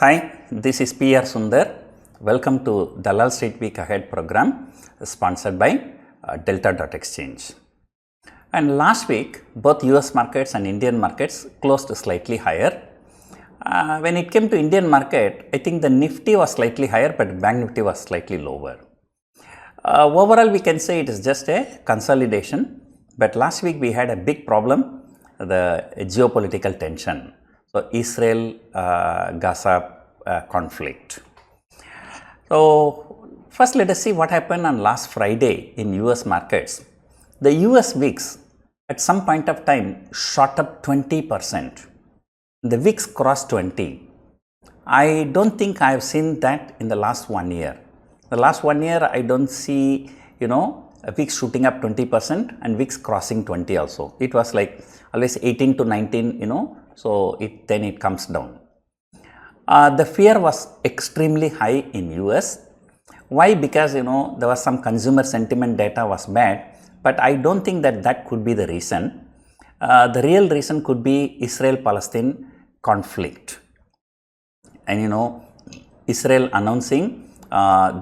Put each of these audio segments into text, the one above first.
Hi, this is PR Sundar. Welcome to Dalal Street Week Ahead program sponsored by Delta.exchange. And last week, both US markets and Indian markets closed slightly higher. When it came to Indian market, I think the Nifty was slightly higher, but Bank Nifty was slightly lower. Overall, we can say it is just a consolidation, but last week we had a big problem, the geopolitical tension. So, Israel-Gaza conflict. So, first let us see what happened on last Friday in US markets. The US VIX at some point of time shot up 20%. The VIX crossed 20. I don't think I have seen that in the last 1 year. The last 1 year I don't see, a VIX shooting up 20% and VIX crossing 20 also. It was like always 18 to 19, so then it comes down. The fear was extremely high in US. Why? Because, there was some consumer sentiment data was bad, but I don't think that could be the reason. The real reason could be Israel-Palestine conflict. And, Israel announcing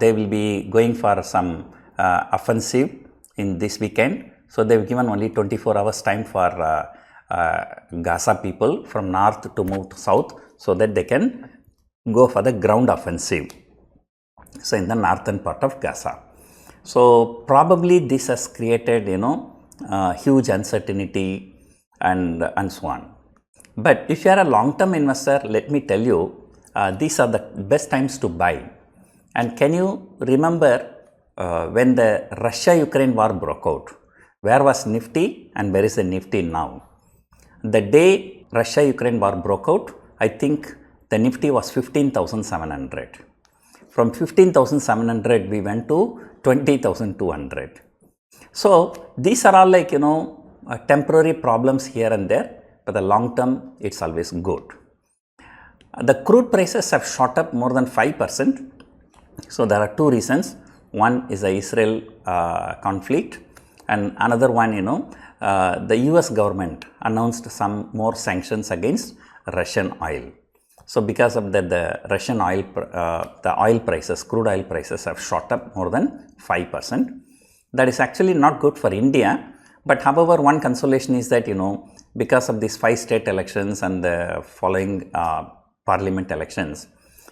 they will be going for some offensive in this weekend. So, they have given only 24 hours time for Gaza people from north to move to south so that they can go for the ground offensive. So, in the northern part of Gaza. So, probably this has created, huge uncertainty and so on. But if you are a long-term investor, let me tell you, these are the best times to buy. And can you remember when the Russia-Ukraine war broke out? Where was Nifty and where is the Nifty now? The day Russia-Ukraine war broke out, I think the Nifty was 15,700. From 15,700, we went to 20,200. So, these are all like, temporary problems here and there, but the long term, it's always good. The crude prices have shot up more than 5%. So, there are two reasons. One is the Israel conflict, and another one, the US government announced some more sanctions against Russian oil. So, because of that, the Russian oil, the oil prices, crude oil prices have shot up more than 5%. That is actually not good for India. But however, one consolation is that, because of these 5 state elections and the following parliament elections,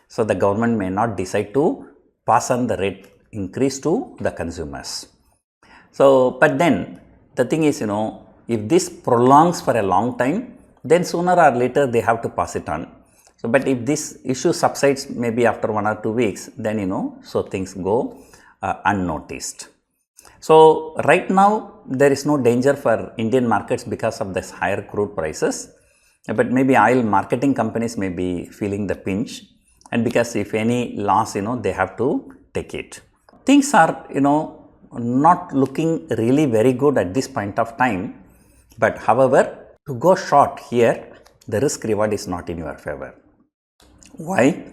so the government may not decide to pass on the rate increase to the consumers. So, but then the thing is, if this prolongs for a long time, then sooner or later they have to pass it on. So, but if this issue subsides maybe after 1 or 2 weeks, then, so things go unnoticed. So, right now there is no danger for Indian markets because of this higher crude prices, but maybe oil marketing companies may be feeling the pinch, and because if any loss, they have to take it. Things are, not looking really very good at this point of time, but however, to go short here, the risk reward is not in your favor. Why?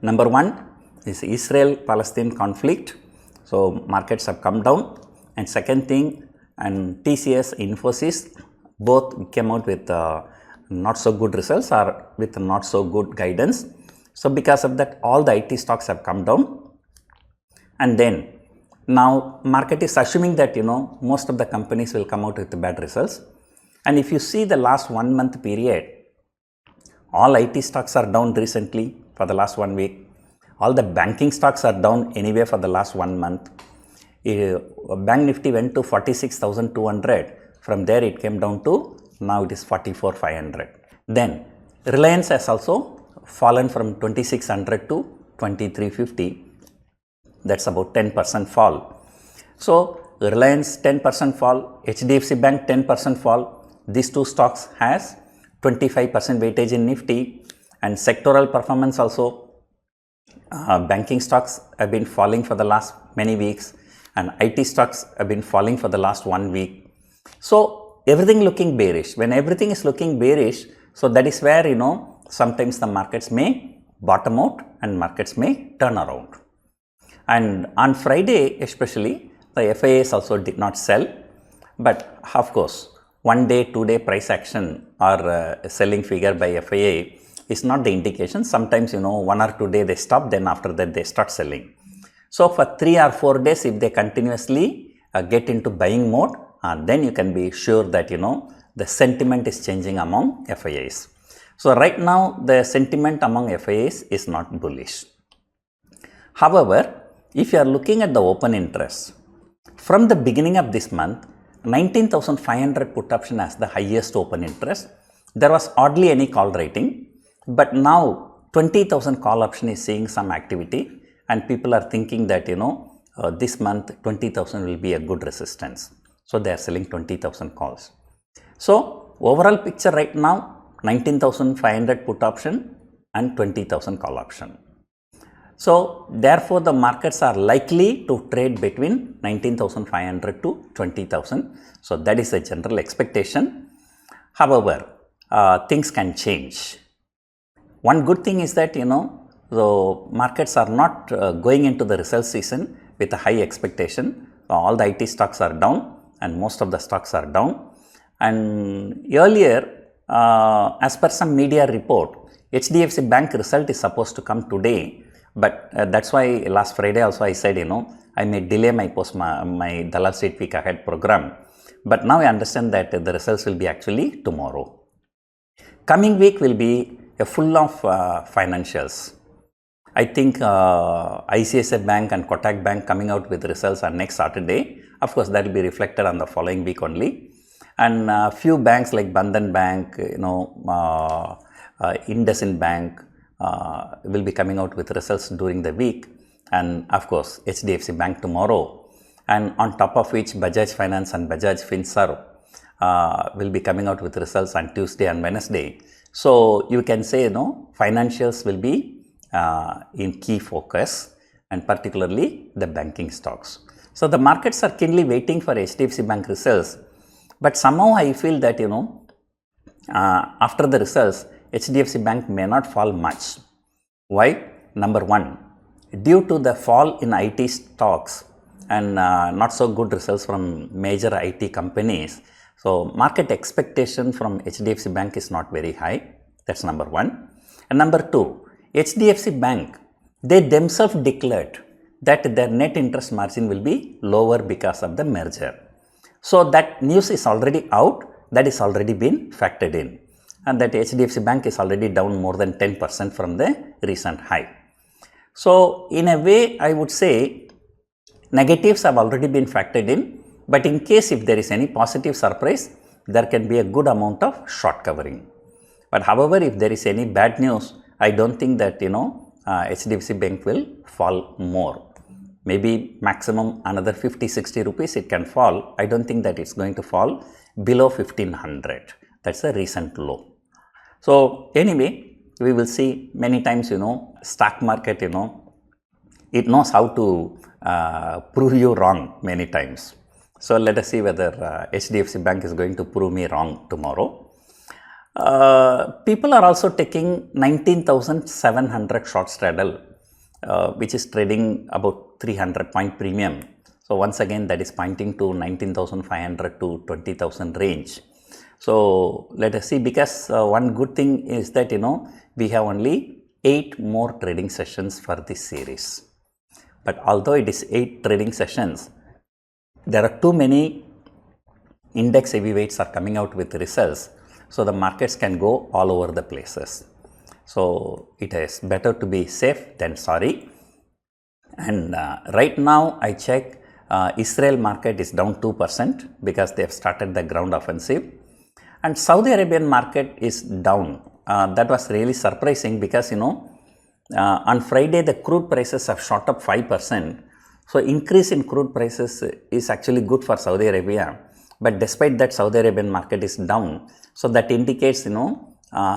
Number one is Israel-Palestine conflict. So, markets have come down, and second thing, and TCS, Infosys, both came out with not so good results or with not so good guidance. So, because of that, all the IT stocks have come down, and then now market is assuming that, most of the companies will come out with bad results. And if you see the last 1 month period, all IT stocks are down recently for the last 1 week. All the banking stocks are down anyway for the last 1 month. Bank Nifty went to 46,200. From there it came down to, now it is 44,500. Then Reliance has also fallen from 2,600 to 2,350. That's about 10% fall. So, Reliance 10% fall, HDFC Bank 10% fall. These two stocks has 25% weightage in Nifty, and sectoral performance also. Banking stocks have been falling for the last many weeks, and IT stocks have been falling for the last 1 week. So, everything looking bearish. When everything is looking bearish, so that is where, sometimes the markets may bottom out and markets may turn around. And on Friday especially, the FIIs also did not sell, but of course, 1 day, 2 day price action or selling figure by FII is not the indication. Sometimes, 1 or 2 days they stop, then after that they start selling. So for 3 or 4 days, if they continuously get into buying mode, then you can be sure that, the sentiment is changing among FIIs. So right now, the sentiment among FIIs is not bullish. However, if you are looking at the open interest, from the beginning of this month, 19,500 put option has the highest open interest. There was hardly any call rating, but now 20,000 call option is seeing some activity, and people are thinking that, this month 20,000 will be a good resistance. So they are selling 20,000 calls. So overall picture right now, 19,500 put option and 20,000 call option. So therefore the markets are likely to trade between 19,500 to 20,000. So that is the general expectation. However, things can change. One good thing is that, the markets are not going into the results season with a high expectation. All the IT stocks are down and most of the stocks are down. And earlier, as per some media report, HDFC Bank result is supposed to come today. But that's why last Friday also I said, I may delay my my Dalal Street Week Ahead program. But now I understand that the results will be actually tomorrow. Coming week will be full of financials. I think ICICI Bank and Kotak Bank coming out with results on next Saturday. Of course, that will be reflected on the following week only. And few banks like Bandhan Bank, IndusInd Bank will be coming out with results during the week. And of course, HDFC Bank tomorrow. And on top of which, Bajaj Finance and Bajaj Finserv will be coming out with results on Tuesday and Wednesday. So you can say, financials will be in key focus, and particularly the banking stocks. So the markets are keenly waiting for HDFC Bank results. But somehow I feel that, after the results, HDFC Bank may not fall much. Why? Number one, due to the fall in IT stocks and not so good results from major IT companies. So market expectation from HDFC Bank is not very high. That's number one. And number two, HDFC Bank, they themselves declared that their net interest margin will be lower because of the merger. So that news is already out, that is already been factored in, and that HDFC Bank is already down more than 10% from the recent high. So in a way, I would say negatives have already been factored in, but in case if there is any positive surprise, there can be a good amount of short covering. But however, if there is any bad news, I don't think that, HDFC Bank will fall more. Maybe maximum another 50-60 rupees it can fall. I don't think that it's going to fall below 1500. That's a recent low. So anyway, we will see many times, stock market, it knows how to prove you wrong many times. So let us see whether HDFC Bank is going to prove me wrong tomorrow. People are also taking 19,700 short straddle, which is trading about 300 point premium. So once again, that is pointing to 19,500 to 20,000 range. So let us see, because one good thing is that, we have only 8 more trading sessions for this series. But although it is 8 trading sessions, there are too many index heavyweights are coming out with results. So the markets can go all over the places. So it is better to be safe than sorry. And right now I check, Israel market is down 2% because they have started the ground offensive. And Saudi Arabian market is down. That was really surprising because, on Friday the crude prices have shot up 5%. So increase in crude prices is actually good for Saudi Arabia. But despite that, Saudi Arabian market is down. So that indicates,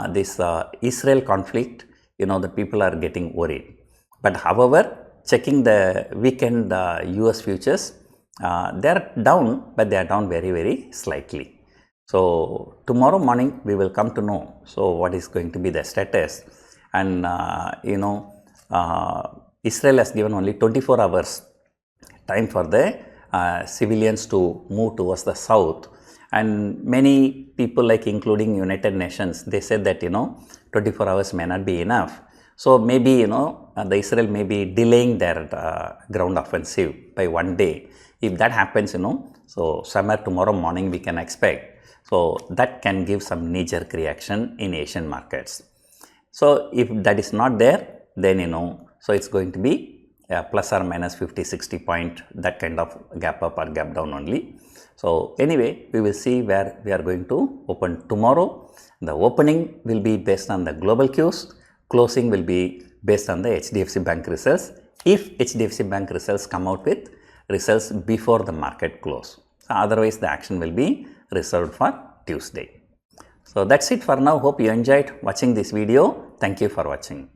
this Israel conflict, the people are getting worried. But however, checking the weekend US futures, they are down, but they are down very, very slightly. So tomorrow morning we will come to know, so what is going to be the status. And Israel has given only 24 hours time for the civilians to move towards the south. And many people, like including United Nations, they said that, 24 hours may not be enough. So maybe, the Israel may be delaying their ground offensive by one day. If that happens, so somewhere tomorrow morning we can expect. So that can give some knee-jerk reaction in Asian markets. So if that is not there, then, so it's going to be plus or minus 50-60 point, that kind of gap up or gap down only. So anyway, we will see where we are going to open tomorrow. The opening will be based on the global cues. Closing will be based on the HDFC Bank results, if HDFC Bank results come out with results before the market close. So otherwise, the action will be reserved for Tuesday. So that's it for now. Hope you enjoyed watching this video. Thank you for watching.